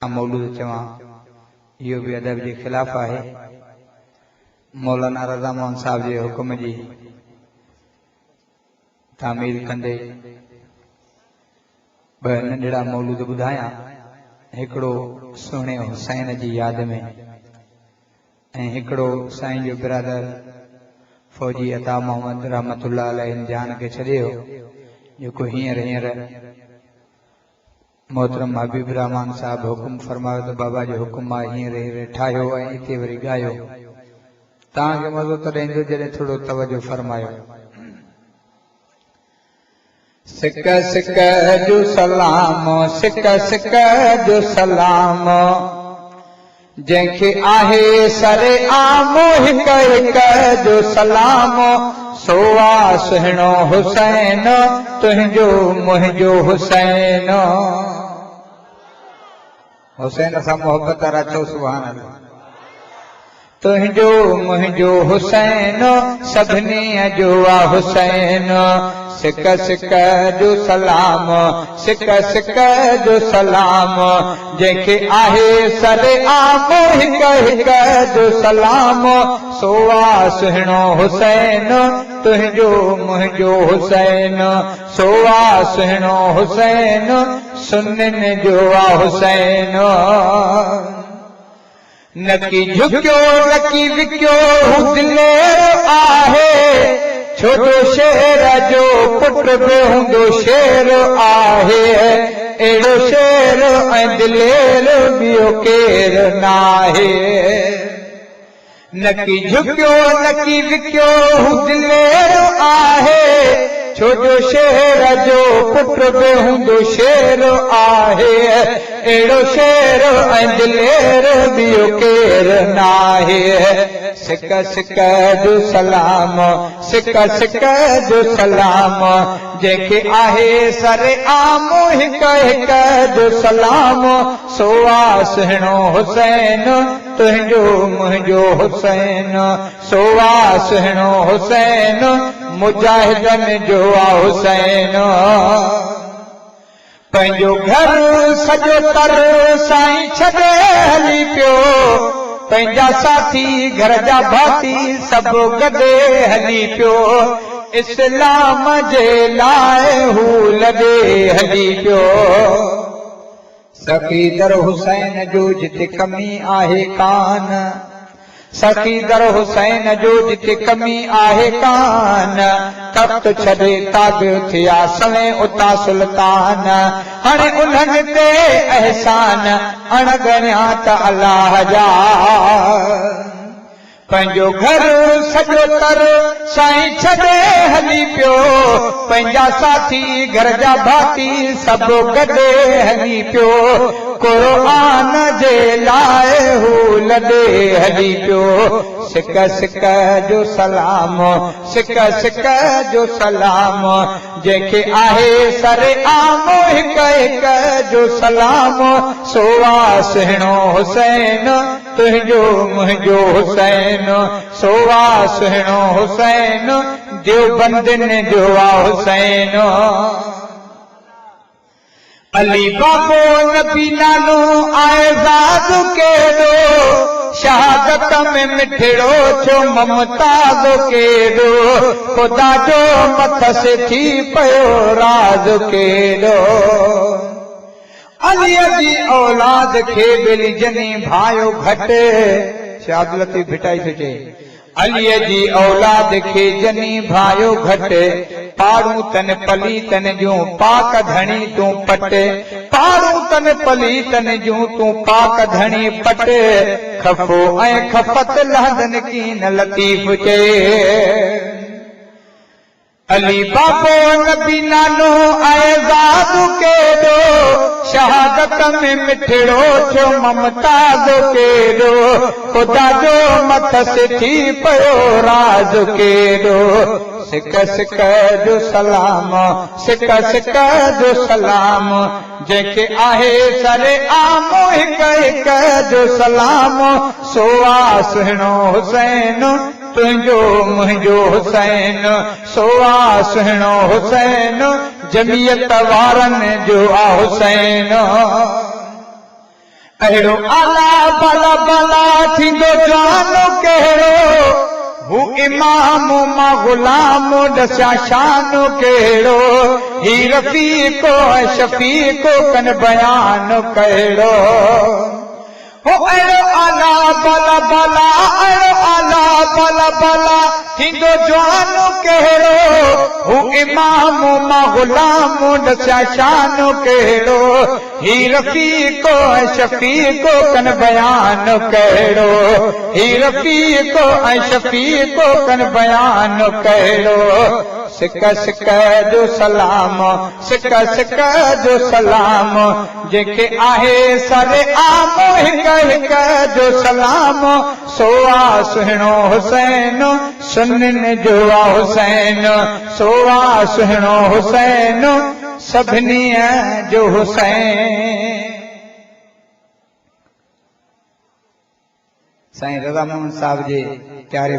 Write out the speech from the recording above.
मौलूद चवां इहो भी अदब जे खिलाफ है। मौलाना रज़ा मोहन साहब जे हुक्म जी तामीर कंदे ब नंढड़ा मौलूद बुधाया। हिकड़ो सुहिणे हुसैन जी याद में ऐं हिकड़ो साईं जो बिरादर फौजी अता मोहम्मद रहमतुल्लाह अलैहि जान के छॾियो जेको हींअर मोहतरम हबीब रहमान साहब हुकुम फरमायो तो बाबा जो हुकुम आहे हींअर ठाहियो ऐं हिते वरी ॻायो। तव्हांखे मज़ो तॾहिं ईंदो जॾहिं थोरो तवजो फरमायो। सिक सिक जो सलाम सिक सिक जो सलाम जंहिंखे आहे सरे आम हिक हिक जो सलाम सोवा सुहिणो हुसैन तुंहिंजो मुंहिंजो हुसैन। हुसैन सां मोहब्बत रचो सुभान अल्लाह। तुंहिंजो मुंहिंजो हुसैन सभिनी जो आहे हुसैन। सिक सिक जो सलाम सिक सिक जो सलाम जंहिंखे आहे सरे आम हिक हिक जो सलाम सोवा सुहिणो हुसैन तुंहिंजो मुंहिंजो हुसैन। सोवा सुहिणो हुसैन सुन्ननि जो आहे हुसैन। नकी झुकियो नकी विकियो हू दिलेर आहे छो जो शेर जो पुट बि हूंदो शेर आहे। अहिड़ो शेर ऐं दिलेर ॿियो केरु नाहे। नकी झुकियो नकी विकियो हू दिलेर आहे छो जो शेर जो पुट बि हूंदो शेर आहे। अहिड़ो शेर ऐं दिलेर ॿियो केरु नाहे। सिक सिक जो सलाम सिक सिक जो सलाम जंहिंखे आहे सरे आम हिक हिक जो सलाम सोवा सुहिणो हुसैन तुंहिंजो मुंहिंजो हुसैन। सोवा सुहिणो हुसैन मुजाहिदनि जो आहे हुसैन। पंहिंजो घर सॼो तर साईं छॾे हली पियो पंहिंजा साथी घर जा भाती सभु गॾे हली पियो। इस्लाम जे लाइ हू लॻे हली पियो। सखीदर हुसैन जो जिते कमी आहे कान सखीदर हुसैन जो जिते कमी आहे कान तख्त छॾे ताबियो थिया सवे उता सुल्तान। हाणे उन्हनि ते एहसान अणगणिया त अल्लाह जा। पंहिंजो घर सॼो तर साईं छॾे हली पियो पंहिंजा साथी घर जा भाती सभु गॾे हली पियो। क़ुर्आन जे लाइ हू लॾे हली पियो। सिक सिक जो सलाम सिक सिक जो सलाम जंहिंखे आहे सरे आम हिक हिक जो सलाम सोवा सुहिणो हुसैन तुंहिंजो मुंहिंजो हुसैन। सोवा सुहिणो हुसैन देवबंदिन जो आहे हुसैन। अली बाबो नबी नालो आज़ाद केॾो शहादत में मिठड़ो छो ममताज़ केॾो ख़ुदा जो मथस थी पियो राज केॾो। अलीअ जी औलाद खे ॿिली जनी भायो घटि शाह लतीफ़ भिटाई थो चए। अलीअ जी औलाद खे जनी भायो घटि पारूं तन पलीतन जूं पाक धणी तूं पट। पारूं तन पलीतन जूं तूं पाक धणी पट। खफ़ो ऐं खफ़त लहदन कीन लतीफ़ चए। अली बाबो नबी नालो आज़ाद केॾो शहादत में मिठड़ो छो ममताज़ केॾो ख़ुदा जो मथस थी पियो राज केॾो। सिक सिक जो सलाम सिक सिक जो सलाम जंहिंखे आहे सरे आम हिक हिक जो सलाम सोवा सुहिणो हुसैन तुंहिंजो मुंहिंजो हुसैन। सोवा सुहिणो हुसैन जमियत वारनि जो आहे हुसैन। अहिड़ो आला बाला बाला थींदो जवानो कहिड़ो हू इमाम मां गुलाम दसिया शानो कहिड़ो ही रफ़ीको ऐं शफ़ीको कन बयान कहिड़ो हो अहिड़ो आला बाला बाला अहिड़ो आला बाला बाला थींदो जवानो कहिड़ो हू इमाम मां गुलाम दसिया शानो कहिड़ो ही रफ़ीको ऐं शफ़ीको कन बयान कहिड़ो ही रफ़ीको ऐं शफ़ीको कन बयान कहिड़ो सिक सिक जो सलाम सिक सिक जो सलाम जंहिंखे आहे सरे आम हिक हिक जो सलाम सोआ सुहिणो हुसैन सुन्निन जो हुसैन सोआ सुहिणो हुसैन सभिनी जो हुसैन। साईं रज़ा मोहन साहब जे प्यारे